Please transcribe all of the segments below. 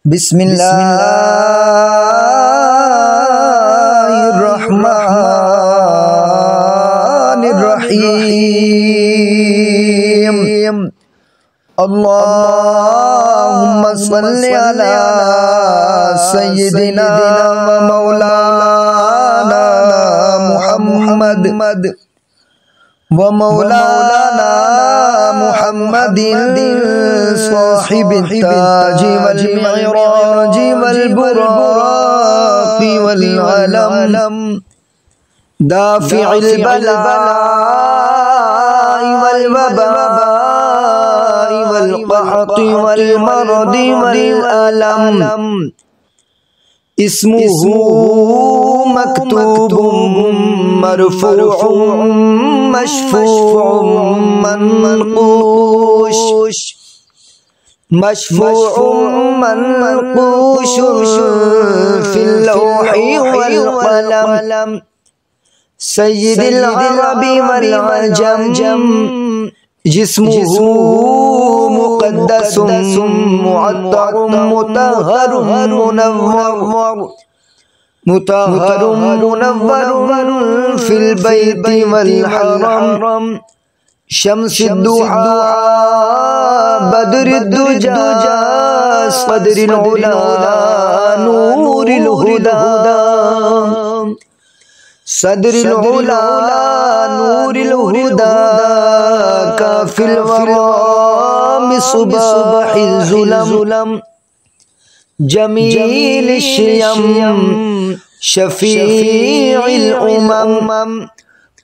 बिस्मिल्लाहिर्रहमानिर्रहीम। अल्लाहुम्मा सल्लि अला सय्यिदिना व मौलाना मुहम्मद व मौलाना मुहम्मदिन साहिबित ताज वल मिअराज वल बुराक़ वल अलम दाफ़िअल बलाइ वल वबाइ वल क़हति वल मरदि वल अलम इस्मुहु मक्तूबुम मरफ़ूउम मशफ़ूउम मनक़ूश मशफ़ूउम मनक़ूश फ़िल लौहि वल क़लम सय्यिदिल अरबी वल अजम जिस्मुहु मुक़द्दसुम मुअत्तरुम मुतहहरुम मुनव्वरुम फिल बैति वल हरम शम्सुद्दुहा बद्रुद्दुजा सदरिल उला नूरिल हुदा सदरिल उला नूरिल हुदा काफिल वराम सुबहिल जुलम जमील शियम शफीइल उमम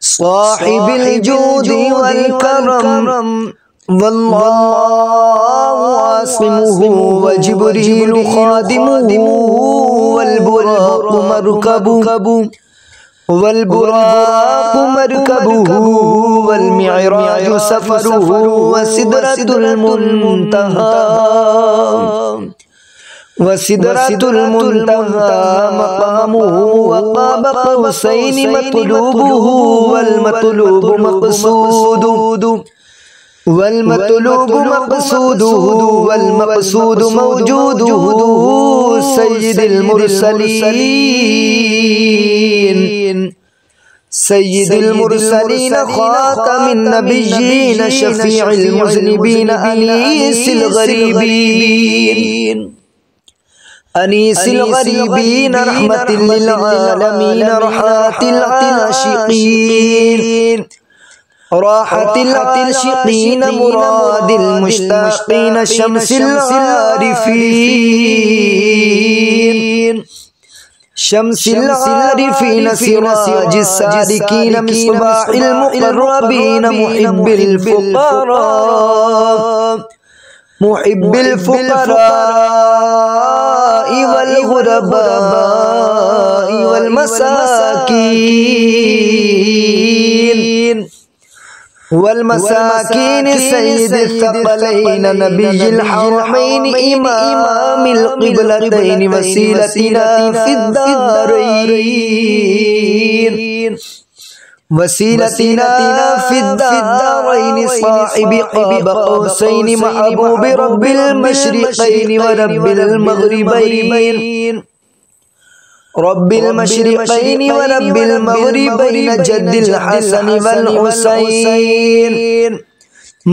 साहिबिल जूदी वल करम वल्लाहु आसिमुहु व जिब्रील खादिमुहु वल बुराक़ मरकबुहु वल बुराक़ मरकबुहु वल मिअराज सफरुहु व सिदरतुल मुंतहा वसिदरतुल मुंतहा मक़ामुहु व क़ाब क़ौसैनि मतलूबुहु वल मतलूबु मक़सूदुहु वल मतलूबु मक़सूदुहु वल मक़सूदु मौजूदुहु सय्यिदिल मुरसलीन सय्यिदिल मुरसलीन ख़ातमिन नबिय्यीन शफ़ीइल मुज़निबीन अनीसिल गरीबीन अनीसिल गरीबीन रहमतिल लिल आलमीन रहमतिल आशिक़ीन राहतिल आशिक़ीन मुरादिल मुश्ताक़ीन शम्सिल आरिफ़ीन शम्सिल आरिफ़ीन सिराजिस सालिकीन मिस्बाहिल मुक़र्रबीन मुहिब्बिल फ़ुक़रा मुहिब्बिल फ़ुक़रा वल गुरबाइ वल मसाकीन सय्यिदिल थक़लैन नबिय्यिल हरमैन इमामिल क़िबलतैन वसीलतिना फ़िद दारैन वसीलतिना फ़िद दारैन साहिबि क़ाब क़ौसैन महबूब रब्बिल मशरिक़ैन व रब्बिल मग़रिबैन रब्बिल मशरिक़ैन व रब्बिल मग़रिबैन जद्दिल हसन वल हुसैन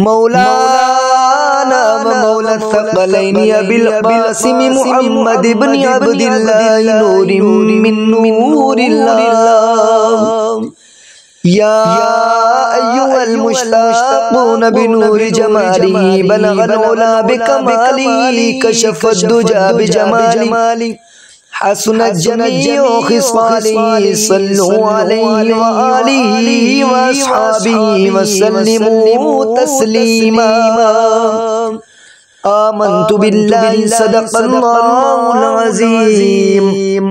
मौलाना व मौला थक़लैन अबिल क़ासिम मुहम्मद इब्न अब्दिल्लाह नूरिम मिन नूरिल्लाह या अय्युहल मुश्ताक़ून बिनूरि जमालिही बलगल उला बिकमालिही कशफ़द दुजा बिजमालिही हसनत जमीउ ख़िसालिही सल्लु अलैहि व आलिही व अस्हाबिही व सल्लिमू तस्लीमा आमन्तु बिल्लाहि सदक़ल्लाहुल अज़ीम।